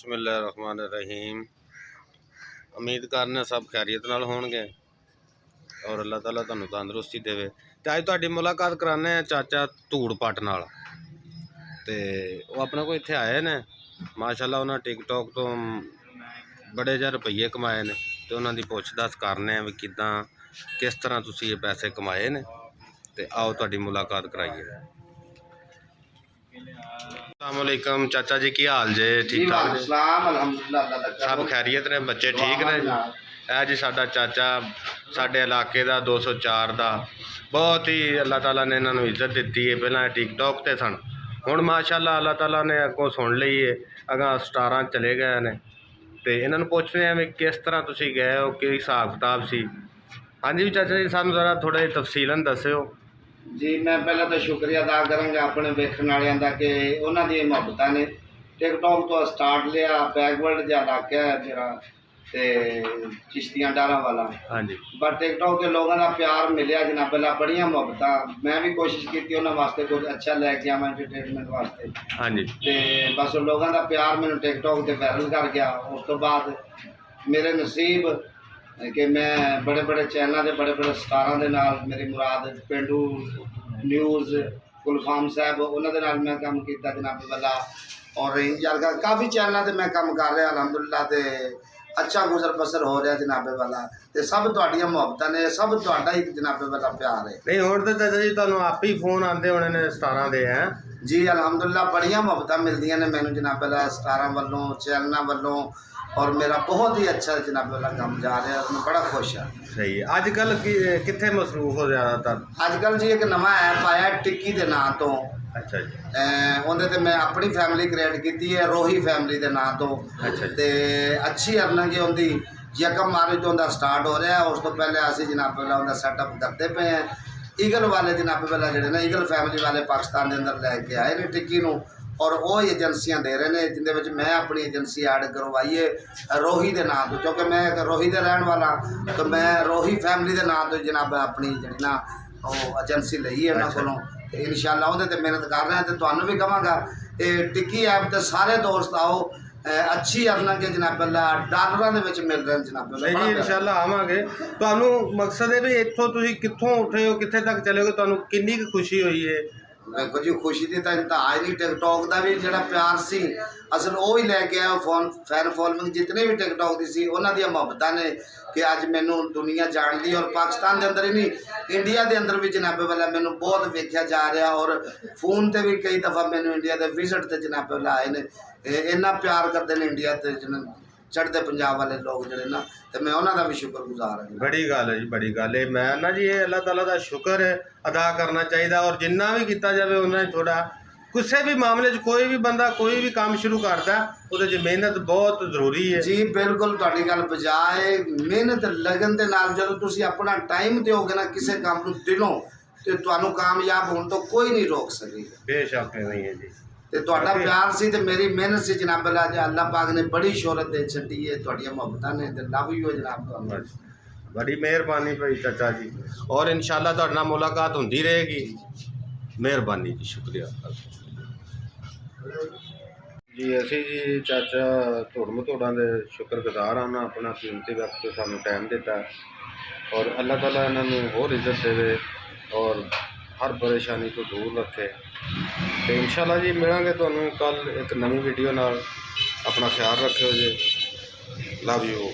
बिस्मिल्लाहिर्रहमानिर्रहीम। उम्मीद करने सब खैरियत नाल होणगे और अल्लाह ताला तुहानू तंदुरुस्ती देवे। ते अज तुहाडी मुलाकात कराने चाचा धूड़ पट नाल। ते वो अपने को इत्थे आए ने, माशाअल्लाह उन्हें टिकटॉक तो बड़े जे रुपये कमाए ने, तो उन्होंने पुछ दस करने भी किदां किस तरह तुसी ये पैसे कमाए ने। ते आओ तुहाडी मुलाकात कराइए। अस्सलामुअलैकुम चाचा जी, की हाल जे? ठीक ठाक जी? सब खैरियत ने? बच्चे ठीक ने? है जी साडा चाचा साडे इलाके का 204 का, बहुत ही अल्लाह ताला ने इन्होंने इज्जत दी है। पहला टिकटॉक ते सन, हुण माशाअल्लाह अल्लाह ताला ने अगों सुन ली है, अगां स्टारां चले गए ने। तो इन्होंने पूछने हैं भी किस तरह तुसी गए हो, कि हिसाब किताब सी? हाँ जी चाचा जी, सानू जरा थोड़ा तफसीलन दस्सिओ जी। मैं पहले तो शुक्रिया अदा करांगा अपने वेखण वालियां दा कि उन्हां दी मुहब्बतां ने टिकटॉक तो स्टार्ट लिया। बैकवर्ड जिहा इलाका है मेरा ते चिश्तियां डारा वाला। हाँ जी। बट टिकटॉक के लोगों का प्यार मिलिया जनाब, पहला बड़ियां मुहब्बतां। मैं भी कोशिश की उन्होंने वास्ते कुछ अच्छा लैके आवां एंटरटेनमेंट वास्ते। हाँ जी। ते बस लोगों का प्यार मैंने टिकटॉक से वायरल कर गया। उस तो बाद मेरे नसीब कि मैं बड़े बड़े चैनलों के बड़े बड़े स्टारां दे नाल, मेरी मुराद पेंडू न्यूज़ गुलफाम साहब उन्होंने नाल मैं काम किया जनाब वाला, और यार काफ़ी चैनलों से मैं काम कर रहा अलहमदुलिल्लाह। ते अच्छा गुजर बसर हो रहा जनाबे वाला। ते सब तुहाडियां मुहब्बतां ने, सब तुहाडा ही जनाबे वाला प्यार है। नहीं हुण तो चाचा जी तुहानू आप ही फोन आते होने ने स्टारां दे? हैं जी अलहमदुलिल्लाह, बड़ियां मुहब्बतां मिलदियां ने मैनू जनाबे वाला स्टारां वालों, चैनलों वालों, और मेरा बहुत ही अच्छा जनाबे वाला काम जा रहा है। मैं बड़ा खुश हाँ। सही है। अजकल कित्थे मसरूफ हो ज़्यादातर? अजकल जी एक नवा ऐप आया टिक्की के नाम तो। अच्छा जी। उहदे ते मैं अपनी फैमिली क्रिएट की है, रोही फैमिली के नाम तो। अच्छा ते अच्छी अर्निंग है उनकी। यकम मार्च तो उनका स्टार्ट हो रहा है। उस तो पहले असी जनाब वाला उनका सैटअप करते पे हैं। ईगल वाले जनाब वाला जोड़े ना, ईगल फैमिली वाले पाकिस्तान के अंदर लैके आए ने टिक्की नूं, और वो एजेंसियां दे रहे हैं जिंदे मैं अपनी एजेंसी ऐड करवाई है रोही के नाम तो। क्योंकि मैं एक रोही का रहने वाला, तो मैं रोही फैमिली के नाम तो जनाब अपनी जी ना एजेंसी लई है उन्होंने कोलों। इंशाअल्लाह उहदे ते मेहनत कर रहे हैं। तो तुहानू भी कहांगा ये टिक्की ऐप ते सारे दोस्त आओ, अच्छी अर्निंग के जनाब डॉलरां दे विच मिल रहे हैं जनाब। नहीं जी इंशाअल्लाह आवांगे। तुहानू मकसद है भी इत्थों तुसीं कित्थों उठे हो, कित्थे तक चले हो, तुहानू किन्नी क खुशी हुई है? देखो जी खुशी की तो इंतहा ही नहीं। टिकटॉक का भी जो प्यार सी असल वो ही लैके आया। फैन फॉलोइंग जितने भी टिकटॉक की सी उन्होंने मुहब्बतां ने कि अज मैनू दुनिया जानती। और पाकिस्तान के अंदर ही नहीं, इंडिया के अंदर भी जनाबे वाला मैनू बहुत वेख्या जा रहा। और फोन से भी कई दफ़ा मैनू इंडिया के विजिट से जनाबे वाला आए ने, इन्ना प्यार करते हैं इंडिया के चढ़ते पंजाब वाले लोग जोड़े ना। तो मैं उन्होंने भी शुक्रगुजार हाँ। बड़ी गल है जी, बड़ी गल है। मैं ना जी ये अल्लाह ताला का शुक्र है अदा करना चाहिए, और जिन्ना भी किया जाए उन्हें थोड़ा किसी भी मामले कोई भी बंदा कोई भी काम शुरू करता वो मेहनत बहुत जरूरी है जी। बिल्कुल तुहाडी गल बजाए मेहनत लगन के नाल जो तुसी अपना टाइम दोगे ना किसी काम को दिलों, तो तुहानू कामयाब होने तो कोई नहीं रोक सकेगा। बेशक नहीं है जी। तो तुहाडा प्यार सी ते मेरी मेहनत से जनाब अल्लाह पाक ने बड़ी शोहरत दे छड्डी है। तुहाडियां मुहब्बतां ने ते लव यू जनाब। बड़ी मेहरबानी भाई चाचा जी, और इंशाअल्लाह तुहाडे नाल मुलाकात होंदी रहेगी। मेहरबानी जी, शुक्रिया जी। असी जी चाचा धुड़ मधोड़ा के शुक्रगुजार हाँ, अपना कीमती वक्त सानू टाइम दिता, और अल्लाह ताला इन्होंने होर इज्जत देवे और हर परेशानी को दूर रखे। तो इंशाअल्लाह जी मिलांगे तुहानू कल एक नवी वीडियो नाल। अपना ख्याल रखियो जी। Love you.